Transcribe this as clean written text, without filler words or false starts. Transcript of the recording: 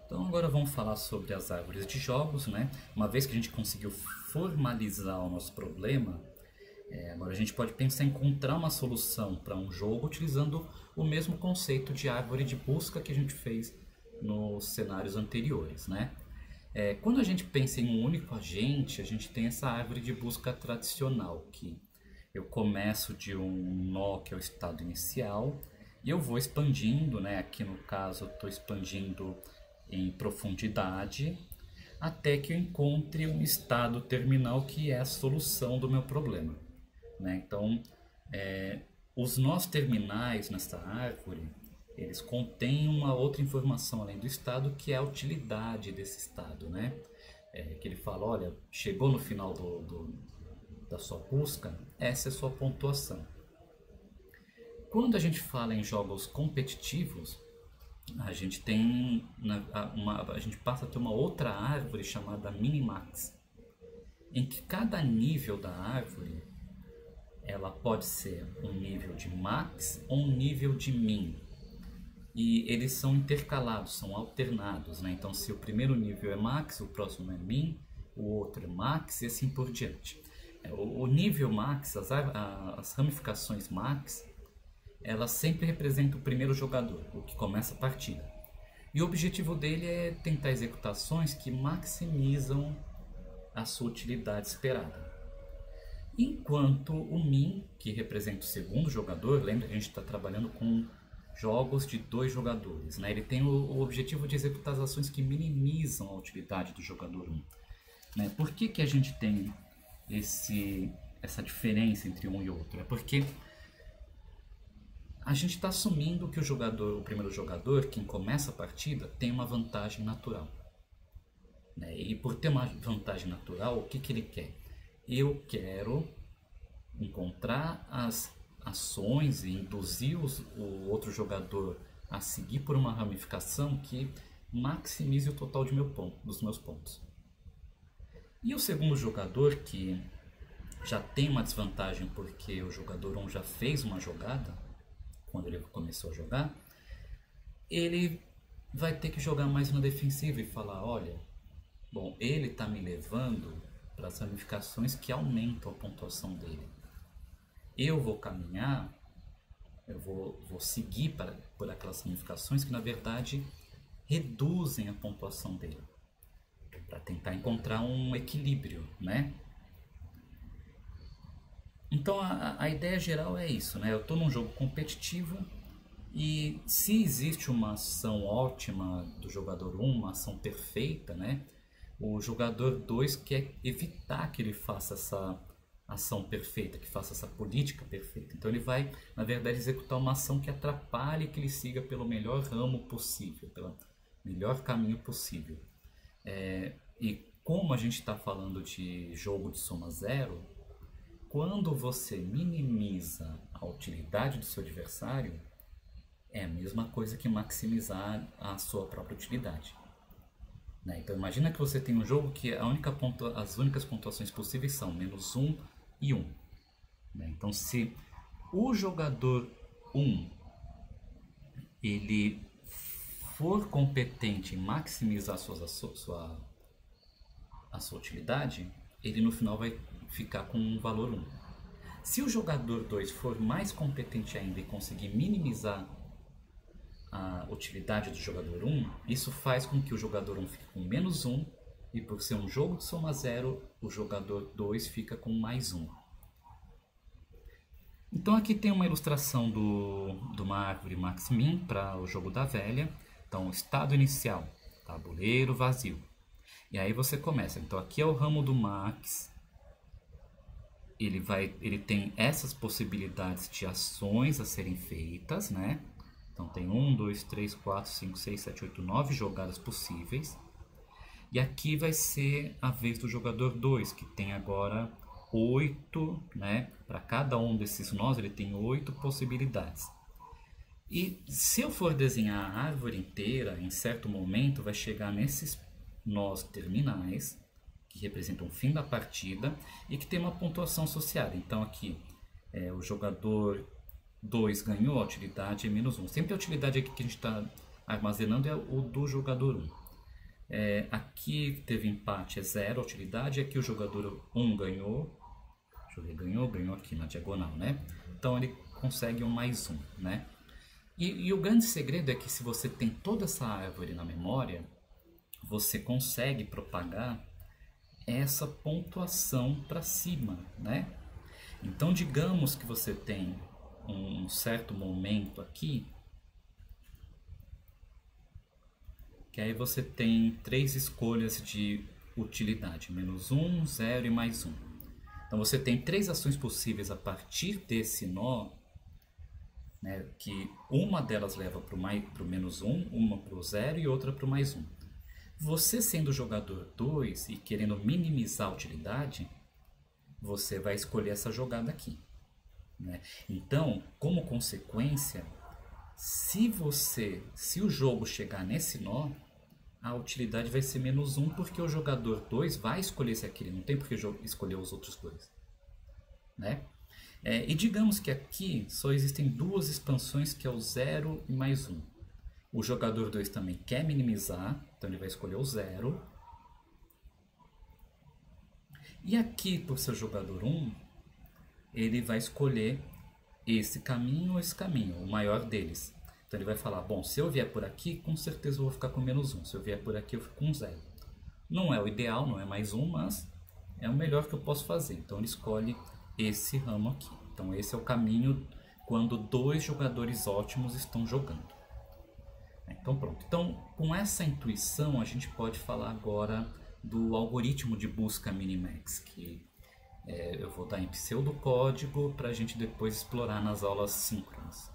Então agora vamos falar sobre as árvores de jogos, né? Uma vez que a gente conseguiu formalizar o nosso problema, agora a gente pode pensar em encontrar uma solução para um jogo utilizando o mesmo conceito de árvore de busca que a gente fez nos cenários anteriores, né? Quando a gente pensa em um único agente, a gente tem essa árvore de busca tradicional, que eu começo de um nó que é o estado inicial e eu vou expandindo, né? Aqui no caso eu estou expandindo em profundidade até que eu encontre um estado terminal que é a solução do meu problema, né? Então, os nós terminais nessa árvore, eles contêm uma outra informação além do estado, que é a utilidade desse estado, né? Que ele fala, olha, chegou no final da sua busca, essa é a sua pontuação. Quando a gente fala em jogos competitivos, a gente tem a gente passa a ter uma outra árvore chamada Minimax, em que cada nível da árvore ela pode ser um nível de max ou um nível de min. E eles são intercalados, são alternados, né? Então, se o primeiro nível é max, o próximo é min, o outro é max e assim por diante. O nível max, as ramificações max, elas sempre representam o primeiro jogador, o que começa a partida. E o objetivo dele é tentar executar ações que maximizam a sua utilidade esperada. Enquanto o min, que representa o segundo jogador, lembra que a gente está trabalhando com jogos de dois jogadores, né? Ele tem o objetivo de executar as ações que minimizam a utilidade do jogador 1. Né? Por que a gente tem essa diferença entre um e outro? É porque a gente está assumindo que o primeiro jogador, quem começa a partida, tem uma vantagem natural. Né? E por ter uma vantagem natural, o que ele quer? Eu quero encontrar as ações e induzir o outro jogador a seguir por uma ramificação que maximize o total dos meus pontos. E o segundo jogador, que já tem uma desvantagem porque o jogador 1 já fez uma jogada, quando ele começou a jogar, ele vai ter que jogar mais na defensiva e falar, olha, bom, ele está me levando para as ramificações que aumentam a pontuação dele. Eu vou caminhar, eu vou seguir por aquelas ramificações que na verdade reduzem a pontuação dele, para tentar encontrar um equilíbrio, né? Então a ideia geral é isso, né? Eu estou num jogo competitivo e se existe uma ação ótima do jogador 1, uma ação perfeita, né? O jogador 2 quer evitar que ele faça essa ação perfeita, que faça essa política perfeita. Então ele vai, na verdade, executar uma ação que atrapalhe que ele siga pelo melhor ramo possível, pelo melhor caminho possível. E como a gente está falando de jogo de soma zero, quando você minimiza a utilidade do seu adversário, é a mesma coisa que maximizar a sua própria utilidade. Né? Então imagina que você tem um jogo que as únicas pontuações possíveis são -1 e 1. Né? Então se o jogador 1 ele for competente em maximizar a sua utilidade, ele no final vai ficar com um valor 1. Se o jogador 2 for mais competente ainda e conseguir minimizar a utilidade do jogador 1, isso faz com que o jogador 1 fique com -1 e por ser um jogo de soma zero, o jogador 2 fica com +1. Então aqui tem uma ilustração de uma árvore max-min para o jogo da velha. Então estado inicial, tabuleiro vazio. E aí você começa, então aqui é o ramo do max, ele tem essas possibilidades de ações a serem feitas, né? Então tem 1, 2, 3, 4, 5, 6, 7, 8, 9 jogadas possíveis. E aqui vai ser a vez do jogador 2, que tem agora 8, né? Para cada um desses nós ele tem 8 possibilidades. E se eu for desenhar a árvore inteira, em certo momento vai chegar nesses nós terminais, que representam o fim da partida e que tem uma pontuação associada. Então aqui o jogador 2 ganhou, a utilidade é -1. Sempre a utilidade aqui que a gente está armazenando é o do jogador 1. Aqui teve empate, é 0 a utilidade. Aqui o jogador 1 ganhou. Deixa eu ver, ganhou aqui na diagonal, né? Então ele consegue um mais 1, né? E o grande segredo é que se você tem toda essa árvore na memória, você consegue propagar essa pontuação para cima, né? Então digamos que você tem um certo momento aqui, que aí você tem 3 escolhas de utilidade, -1, 0 e mais 1. Então você tem 3 ações possíveis a partir desse nó, né, que uma delas leva para o -1, uma para o 0 e outra para o mais 1. Você sendo o jogador 2 e querendo minimizar a utilidade, você vai escolher essa jogada aqui, né? Então, como consequência, se o jogo chegar nesse nó, a utilidade vai ser -1, porque o jogador 2 vai escolher esse aqui, ele não tem por que escolher os outros dois, né? E digamos que aqui só existem 2 expansões, que é o 0 e mais 1. O jogador 2 também quer minimizar, então ele vai escolher o 0. E aqui, por ser o jogador 1, ele vai escolher esse caminho ou esse caminho, o maior deles. Então ele vai falar, bom, se eu vier por aqui, com certeza eu vou ficar com -1. Se eu vier por aqui, eu fico com 0. Não é o ideal, não é mais 1, mas é o melhor que eu posso fazer. Então ele escolhe esse ramo aqui. Então esse é o caminho quando 2 jogadores ótimos estão jogando. Então pronto. Então com essa intuição a gente pode falar agora do algoritmo de busca minimax, que eu vou dar em pseudocódigo para a gente depois explorar nas aulas síncronas.